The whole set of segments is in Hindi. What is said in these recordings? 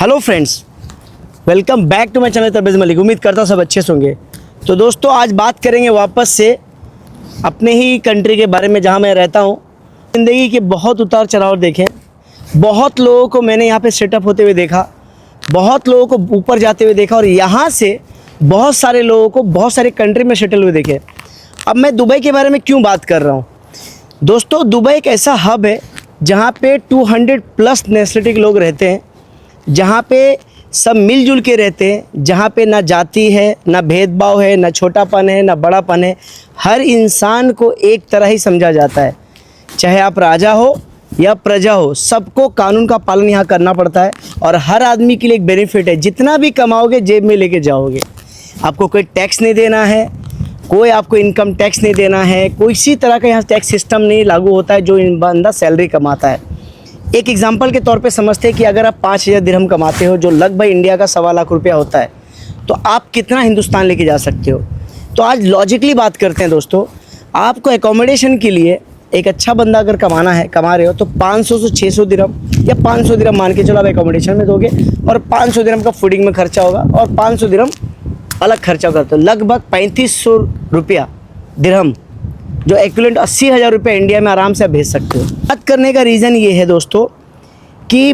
Hello friends, welcome back to my channel Tabrez Malik. उम्मीद करता हूँ सब अच्छे से होंगे। तो दोस्तों आज बात करेंगे वापस से अपने ही कंट्री के बारे में जहाँ मैं रहता हूँ। ज़िंदगी के बहुत उतार चढ़ाव देखे, बहुत लोगों को मैंने यहाँ पे सेटअप होते हुए देखा, बहुत लोगों को ऊपर जाते हुए देखा और यहाँ से बहुत सारे लोगों को बहुत सारे कंट्री में सेटल हुए देखे। अब मैं दुबई के बारे में क्यों बात कर रहा हूँ दोस्तों, दुबई एक ऐसा हब है जहाँ पे 200+ नेशनलिटी के लोग रहते हैं, जहाँ पे सब मिलजुल के रहते हैं, जहाँ पे ना जाति है, ना भेदभाव है, ना छोटापन है, ना बड़ापन है। हर इंसान को एक तरह ही समझा जाता है, चाहे आप राजा हो या प्रजा हो, सबको कानून का पालन यहाँ करना पड़ता है। और हर आदमी के लिए एक बेनिफिट है, जितना भी कमाओगे जेब में लेके जाओगे। आपको कोई टैक्स नहीं देना है, कोई आपको इनकम टैक्स नहीं देना है, कोई इसी तरह का यहाँ टैक्स सिस्टम नहीं लागू होता है जो बंदा सैलरी कमाता है। एक एग्जांपल के तौर पे समझते हैं कि अगर आप 5,000 दिरहम कमाते हो, जो लगभग इंडिया का 1.25 लाख रुपया होता है, तो आप कितना हिंदुस्तान लेके जा सकते हो। तो आज लॉजिकली बात करते हैं दोस्तों, आपको एकोमोडेशन के लिए एक अच्छा बंदा अगर कमा रहे हो तो 500 से 600 दिरहम या 500 दिरहम मान के चलो आप एकोमोडेशन में दोगे, और 500 दिरहम का फूडिंग में खर्चा होगा और 500 दिरहम अलग खर्चा होगा, तो लगभग 3500 रुपया दिरहम, जो एक्विवेलेंट 80,000 रुपये इंडिया में आराम से आप भेज सकते हो। बात करने का रीज़न ये है दोस्तों कि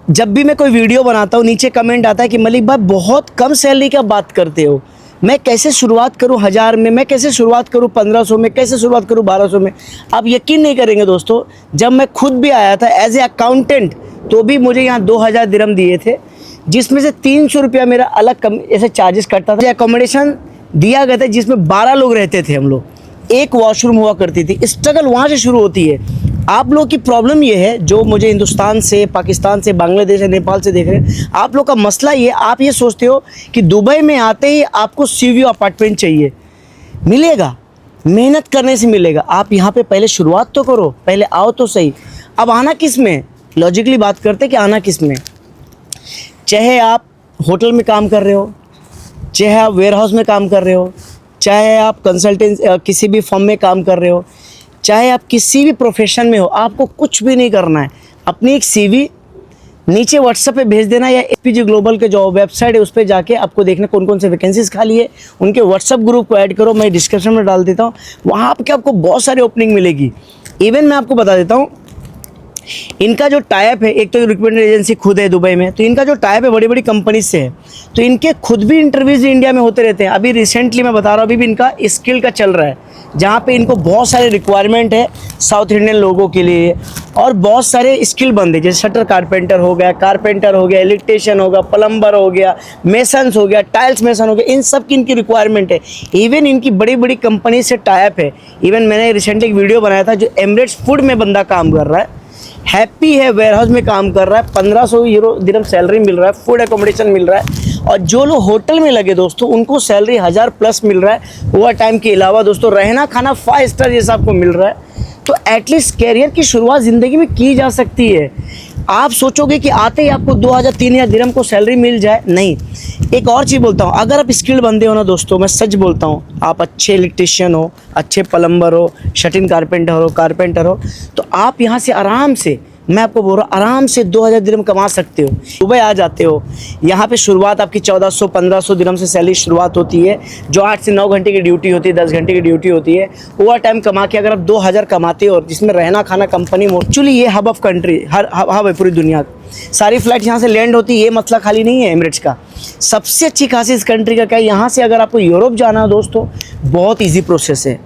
जब भी मैं कोई वीडियो बनाता हूँ नीचे कमेंट आता है कि मलिक भाई बहुत कम सैलरी का बात करते हो, मैं कैसे शुरुआत करूँ 1000 में, मैं कैसे शुरुआत करूँ 1500 में, कैसे शुरुआत करूँ 1200 में। आप यकीन नहीं करेंगे दोस्तों, जब मैं खुद भी आया था एज ए अकाउंटेंट तो भी मुझे यहाँ 2000 दिरहम दिए थे, जिसमें से 300 रुपया मेरा अलग ऐसे चार्जेस कटता था। एकोमोडेशन दिया गया था जिसमें 12 लोग रहते थे हम लोग, एक वॉशरूम हुआ करती थी। स्ट्रगल वहाँ से शुरू होती है। आप लोग की प्रॉब्लम ये है, जो मुझे हिंदुस्तान से, पाकिस्तान से, बांग्लादेश से, नेपाल से देख रहे हैं, आप लोग का मसला ये, आप ये सोचते हो कि दुबई में आते ही आपको सी व्यू अपार्टमेंट चाहिए। मिलेगा, मेहनत करने से मिलेगा। आप यहाँ पे पहले शुरुआत तो करो, पहले आओ तो सही। अब आना किस में, लॉजिकली बात करते कि आना किस में। चाहे आप होटल में काम कर रहे हो, चाहे आप वेयर हाउस में काम कर रहे हो, चाहे आप कंसल्टेंट किसी भी फर्म में काम कर रहे हो, चाहे आप किसी भी प्रोफेशन में हो, आपको कुछ भी नहीं करना है। अपनी एक सीवी नीचे व्हाट्सएप पे भेज देना, या एपीजी ग्लोबल के जो वेबसाइट है उस पर जाके आपको देखना कौन कौन से वैकेंसीज खाली है, उनके व्हाट्सएप ग्रुप को ऐड करो, मैं डिस्क्रिप्शन में डाल देता हूँ। वहाँ पे आपको बहुत सारी ओपनिंग मिलेगी। इवन मैं आपको बता देता हूँ, इनका जो टाइप है, एक तो रिक्रूटमेंट एजेंसी खुद है दुबई में, तो इनका जो टाइप है बड़ी बड़ी कंपनी से है, तो इनके खुद भी इंटरव्यूज इंडिया में होते रहते हैं। अभी रिसेंटली मैं बता रहा हूँ, अभी भी इनका स्किल का चल रहा है, जहाँ पे इनको बहुत सारे रिक्वायरमेंट है साउथ इंडियन लोगों के लिए, और बहुत सारे स्किल बंदे, जैसे शटर कारपेंटर हो गया, इलेक्ट्रिशियन होगा, प्लम्बर हो गया, मेसन्स हो गया, टाइल्स मेसन हो गया, इन सब की इनकी रिक्वायरमेंट है। इवन इनकी बड़ी बड़ी कंपनी से टाइप है। इवन मैंने रिसेंटली एक वीडियो बनाया था, जो एमिरेट्स फूड में बंदा काम कर रहा है, हैप्पी है, वेयर हाउस में काम कर रहा है, 1500 यूरो दिरहम सैलरी मिल रहा है, फूड एकोमोडेशन मिल रहा है। और जो लोग होटल में लगे दोस्तों, उनको सैलरी 1000+ मिल रहा है। ओवर टाइम के अलावा दोस्तों रहना खाना 5 स्टार जैसा आपको मिल रहा है। तो एटलीस्ट कैरियर की शुरुआत ज़िंदगी में की जा सकती है। आप सोचोगे कि आते ही आपको 2000-3000 दिरहम को सैलरी मिल जाए, नहीं। एक और चीज़ बोलता हूँ, अगर आप स्किल्ड बंदे हो ना दोस्तों, मैं सच बोलता हूँ, आप अच्छे इलेक्ट्रिशियन हो, अच्छे प्लम्बर हो, शटिंग कारपेंटर हो, तो आप यहाँ से आराम से, मैं आपको बोल रहा हूँ, आराम से 2000 दिरहम कमा सकते हो। सुबह आ जाते हो, यहाँ पे शुरुआत आपकी 1400-1500 दिरहम से सैलरी शुरुआत होती है, जो 8 से 9 घंटे की ड्यूटी होती है, 10 घंटे की ड्यूटी होती है। ओवर टाइम कमा के अगर आप 2000 कमाते हो, और जिसमें रहना खाना कंपनी में, एक्चुअली ये हब ऑफ कंट्री, हब है पूरी दुनिया का। सारी फ्लाइट यहाँ से लैंड होती है, ये मसला खाली नहीं है एमिरेट्स का। सबसे अच्छी खासी इस कंट्री का क्या है, यहाँ से अगर आपको यूरोप जाना हो दोस्तों, बहुत ईजी प्रोसेस है,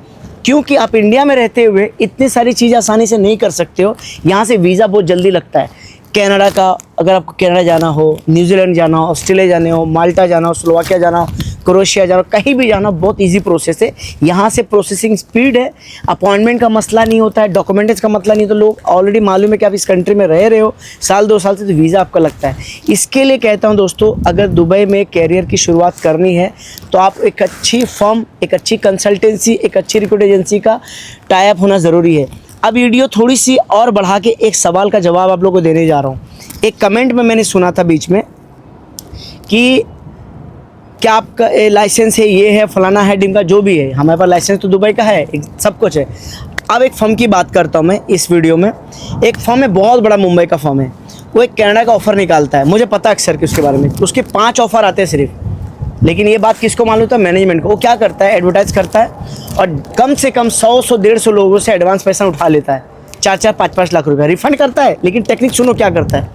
क्योंकि आप इंडिया में रहते हुए इतनी सारी चीज़ आसानी से नहीं कर सकते हो। यहाँ से वीज़ा बहुत जल्दी लगता है। कनाडा का, अगर आपको कनाडा जाना हो, न्यूजीलैंड जाना हो, ऑस्ट्रेलिया जाने हो, माल्टा जाना हो, स्लोवाकिया जाना हो, क्रोएशिया जाना हो, कहीं भी जाना हो, बहुत इजी प्रोसेस है। यहाँ से प्रोसेसिंग स्पीड है, अपॉइंटमेंट का मसला नहीं होता है, डॉक्यूमेंट्स का मसला नहीं। तो लोग ऑलरेडी मालूम है कि आप इस कंट्री में रह रहे हो साल 2 साल से, तो वीज़ा आपका लगता है। इसके लिए कहता हूँ दोस्तों, अगर दुबई में कैरियर की शुरुआत करनी है तो आप एक अच्छी फर्म, एक अच्छी कंसल्टेंसी, एक अच्छी रिक्रूट एजेंसी का टाई अप होना ज़रूरी है। अब वीडियो थोड़ी सी और बढ़ा के एक सवाल का जवाब आप लोगों को देने जा रहा हूँ। एक कमेंट में मैंने सुना था बीच में कि क्या आपका लाइसेंस है, ये है, फलाना है, ढिमका, जो भी है, हमारे पास लाइसेंस तो दुबई का है, सब कुछ है। अब एक फर्म की बात करता हूँ मैं इस वीडियो में। एक फर्म है, बहुत बड़ा मुंबई का फर्म है, वो एक कनाडा का ऑफ़र निकालता है, मुझे पता है अक्सर कि उसके बारे में, उसके 5 ऑफ़र आते हैं सिर्फ। लेकिन ये बात किसको मालूम था? मैनेजमेंट को। वो क्या करता है, एडवर्टाइज़ करता है और कम से कम 100-150 लोगों से एडवांस पैसा उठा लेता है, 4-4, 5-5 लाख रुपया रिफंड करता है। लेकिन टेक्निक सुनो क्या करता है,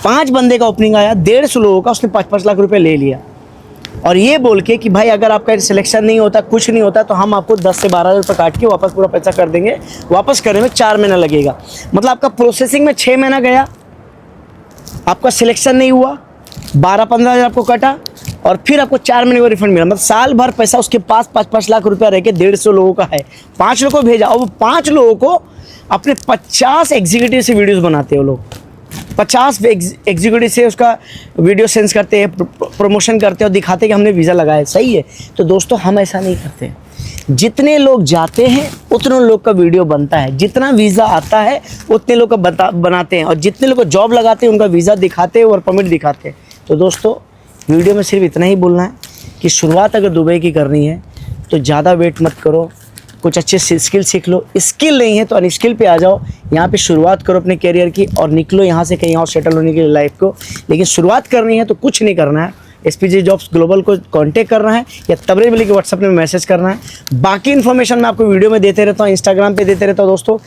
5 बंदे का ओपनिंग आया, 150 लोगों का, उसने 5-5 लाख रुपये ले लिया और ये बोल के कि भाई अगर आपका सिलेक्शन नहीं होता, कुछ नहीं होता, तो हम आपको 10 से 12 हज़ार रुपये काट के वापस पूरा पैसा कर देंगे। वापस करने में 4 महीना लगेगा। मतलब आपका प्रोसेसिंग में 6 महीना गया, आपका सिलेक्शन नहीं हुआ, 12-15 हज़ार आपको कटा और फिर आपको 4 महीने का रिफंड मिला। मतलब साल भर पैसा उसके पास 5-5 लाख रुपया रह के 150 लोगों का है, 5 लोगों को भेजा और वो 5 लोगों को अपने 50 एग्जीक्यूटिव से वीडियोस बनाते हैं। वो लोग 50 एग्जीक्यूटिव से उसका वीडियो सेंस करते हैं, प्रमोशन करते हैं और दिखाते हैं कि हमने वीज़ा लगाया। सही है। तो दोस्तों हम ऐसा नहीं करते। जितने लोग जाते हैं उतने लोग का वीडियो बनता है, जितना वीज़ा आता है उतने लोग का बनाते हैं और जितने लोग को जॉब लगाते हैं उनका वीज़ा दिखाते हैं और परमिट दिखाते हैं। तो दोस्तों वीडियो में सिर्फ इतना ही बोलना है कि शुरुआत अगर दुबई की करनी है तो ज़्यादा वेट मत करो, कुछ अच्छे स्किल सीख लो। स्किल नहीं है तो अनस्किल पे आ जाओ, यहाँ पे शुरुआत करो अपने करियर की और निकलो यहाँ से कहीं और सेटल होने की लाइफ को। लेकिन शुरुआत करनी है तो कुछ नहीं करना है, SPJ जॉब्स ग्लोबल को कांटेक्ट करना है या तबरेज़ मलिक के व्हाट्सएप में मैसेज करना है। बाकी इन्फॉर्मेशन मैं आपको वीडियो में देते रहता हूँ, इंस्टाग्राम पे देते रहता हूँ। दोस्तों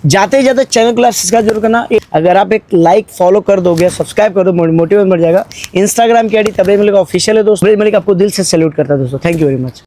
जाते जाते चैनल को सब्सक्राइब जरूर करना। अगर आप एक लाइक फॉलो कर दोगे, सब्सक्राइब कर दो, मोटिवेट बढ़ जाएगा। इंस्टाग्राम की आईडी तबरेज़ मलिक ऑफिशियल है दोस्तों। तबरेज़ मलिक आपको दिल से सैल्यूट करता है दोस्तों। Thank you very much.